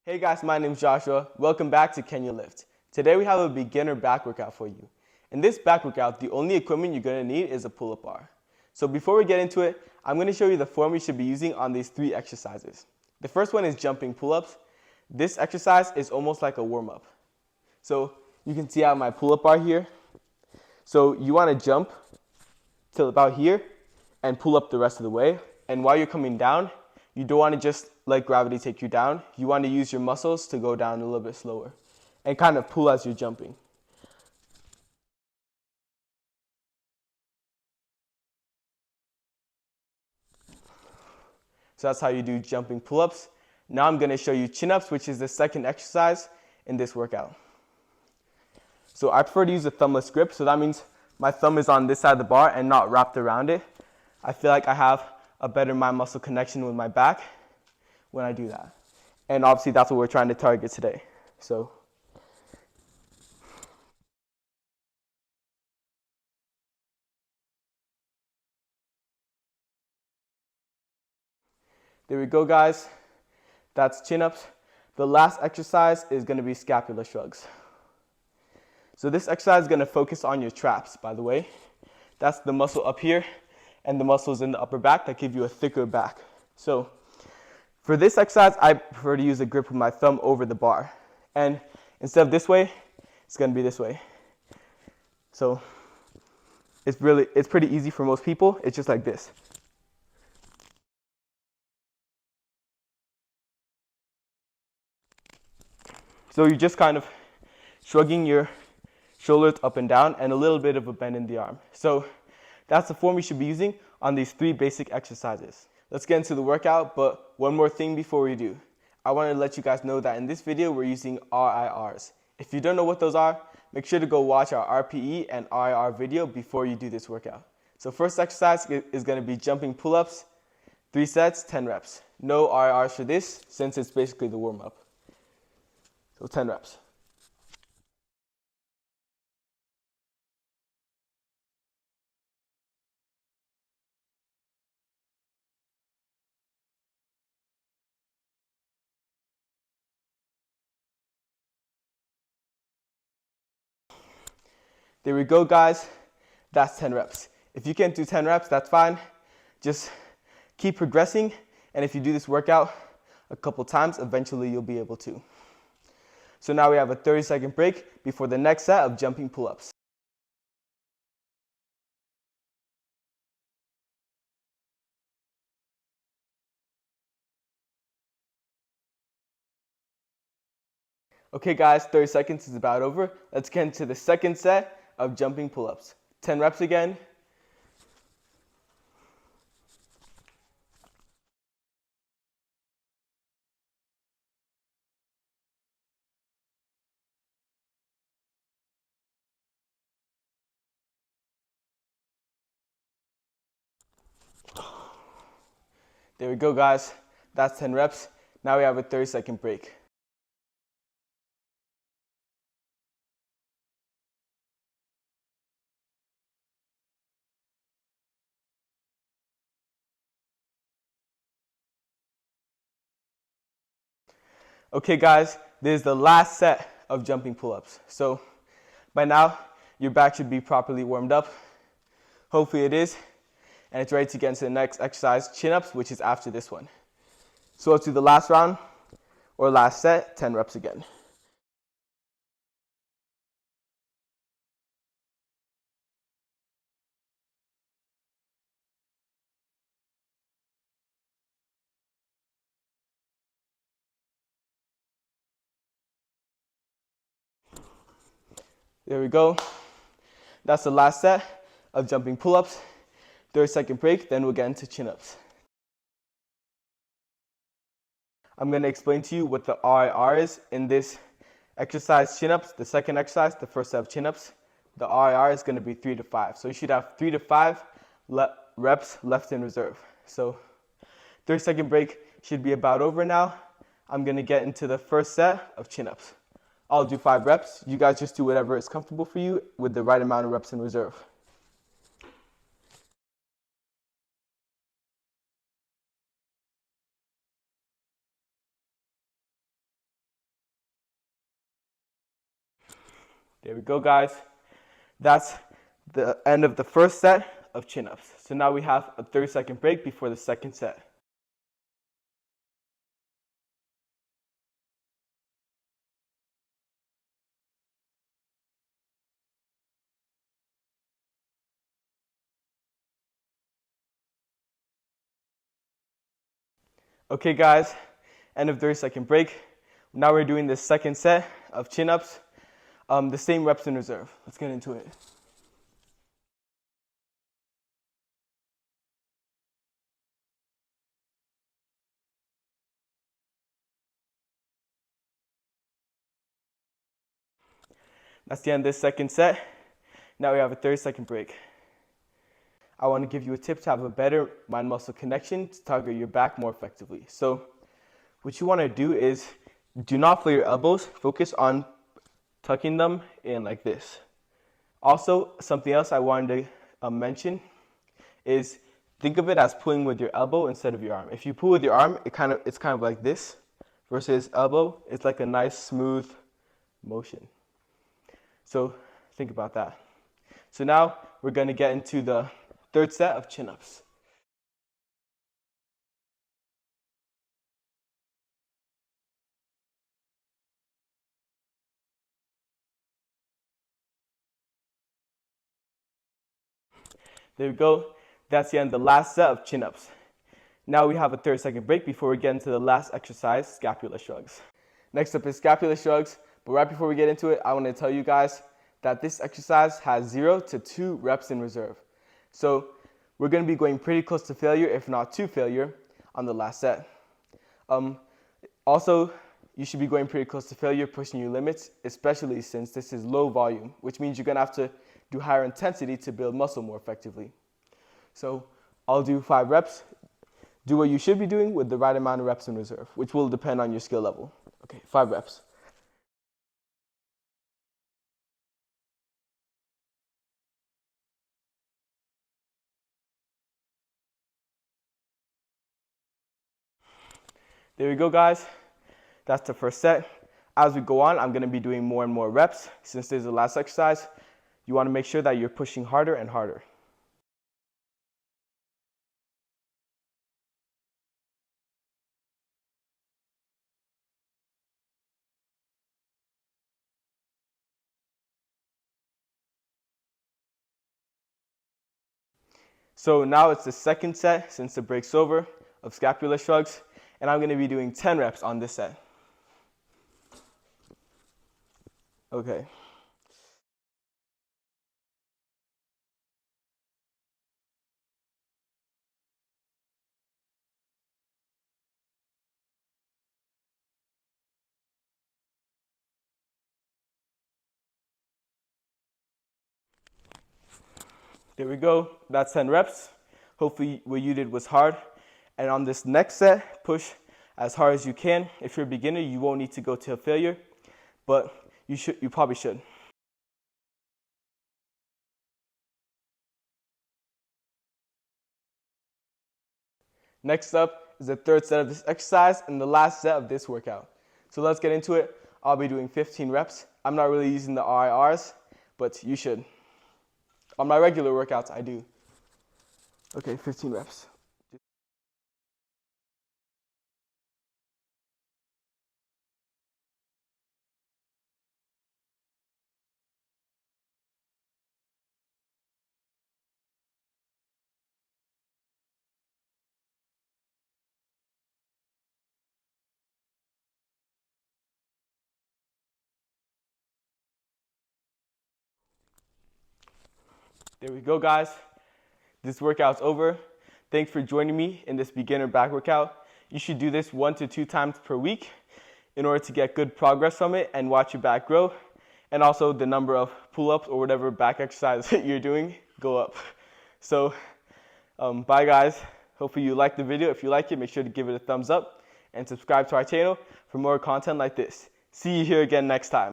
Hey guys, my name is Joshua. Welcome back to Can You Lift? Today we have a beginner back workout for you. In this back workout, the only equipment you're going to need is a pull-up bar. So before we get into it, I'm going to show you the form you should be using on these three exercises. The first one is jumping pull-ups. This exercise is almost like a warm-up. So you can see I have my pull-up bar here. So you want to jump till about here and pull up the rest of the way. And while you're coming down, you don't want to just let gravity take you down. You want to use your muscles to go down a little bit slower and kind of pull as you're jumping. So that's how you do jumping pull-ups. Now I'm going to show you chin-ups, which is the second exercise in this workout. So I prefer to use a thumbless grip, so that means my thumb is on this side of the bar and not wrapped around it. I feel like I have a better mind-muscle connection with my back when I do that. And obviously that's what we're trying to target today. So there we go, guys. That's chin-ups. The last exercise is going to be scapula shrugs. So this exercise is going to focus on your traps, by the way. That's the muscle up here and the muscles in the upper back that give you a thicker back. So for this exercise, I prefer to use a grip with my thumb over the bar. And instead of this way, it's going to be this way. So it's pretty easy for most people. It's just like this. So you're just kind of shrugging your shoulders up and down and a little bit of a bend in the arm. So that's the form you should be using on these three basic exercises. Let's get into the workout, but one more thing before we do. I want to let you guys know that in this video we're using RIRs. If you don't know what those are, make sure to go watch our RPE and RIR video before you do this workout. So first exercise is going to be jumping pull-ups, 3 sets, 10 reps. No RIRs for this since it's basically the warm-up. So 10 reps. There we go, guys. That's 10 reps. If you can't do 10 reps, that's fine. Just keep progressing, and if you do this workout a couple times, eventually you'll be able to. So now we have a 30-second break before the next set of jumping pull-ups. Okay guys, 30 seconds is about over. Let's get into the second set of jumping pull-ups. 10 reps again. There we go, guys. That's 10 reps. Now we have a 30-second break. Okay guys, this is the last set of jumping pull-ups. So by now, your back should be properly warmed up. Hopefully it is. And it's ready to get into the next exercise, chin-ups, which is after this one. So let's do the last round, or last set, 10 reps again. There we go. That's the last set of jumping pull-ups. 30-second break, then we'll get into chin-ups. I'm going to explain to you what the RIR is in this exercise, chin-ups. The second exercise, the first set of chin-ups, the RIR is going to be 3 to 5. So you should have 3 to 5 reps left in reserve. So 30-second break should be about over now. I'm going to get into the first set of chin-ups. I'll do 5 reps. You guys just do whatever is comfortable for you with the right amount of reps in reserve. There we go, guys. That's the end of the first set of chin-ups. So now we have a 30-second break before the second set. Okay, guys, end of 30-second break. Now we're doing the second set of chin-ups, the same reps in reserve. Let's get into it. That's the end of this second set. Now we have a 30-second break. I want to give you a tip to have a better mind-muscle connection to target your back more effectively. So what you want to do is do not flail your elbows. Focus on tucking them in like this. Also, something else I wanted to mention is think of it as pulling with your elbow instead of your arm. If you pull with your arm, it's kind of like this, versus elbow, it's like a nice smooth motion. So think about that. So now we're going to get into the third set of chin-ups. There we go. That's the end of the last set of chin-ups. Now we have a 30-second break before we get into the last exercise, scapula shrugs. Next up is scapula shrugs, but right before we get into it, I want to tell you guys that this exercise has 0 to 2 reps in reserve. So we're going to be going pretty close to failure, if not to failure, on the last set. Also, you should be going pretty close to failure, pushing your limits, especially since this is low volume, which means you're going to have to do higher intensity to build muscle more effectively. So I'll do 5 reps. Do what you should be doing with the right amount of reps in reserve, which will depend on your skill level. Okay, 5 reps. There we go, guys. That's the first set. As we go on, I'm going to be doing more and more reps. Since this is the last exercise, you want to make sure that you're pushing harder and harder. So now it's the second set, since the break's over, of scapula shrugs, and I'm going to be doing 10 reps on this set. Okay. There we go. That's 10 reps. Hopefully what you did was hard. And on this next set, push as hard as you can. If you're a beginner, you won't need to go to a failure, but you probably should. Next up is the third set of this exercise and the last set of this workout. So let's get into it. I'll be doing 15 reps. I'm not really using the RIRs, but you should. On my regular workouts, I do. Okay, 15 reps. There we go, guys. This workout's over. Thanks for joining me in this beginner back workout. You should do this 1 to 2 times per week in order to get good progress from it and watch your back grow. And also the number of pull-ups or whatever back exercise that you're doing go up. So bye, guys. Hopefully you liked the video. If you like it, make sure to give it a thumbs up and subscribe to our channel for more content like this. See you here again next time.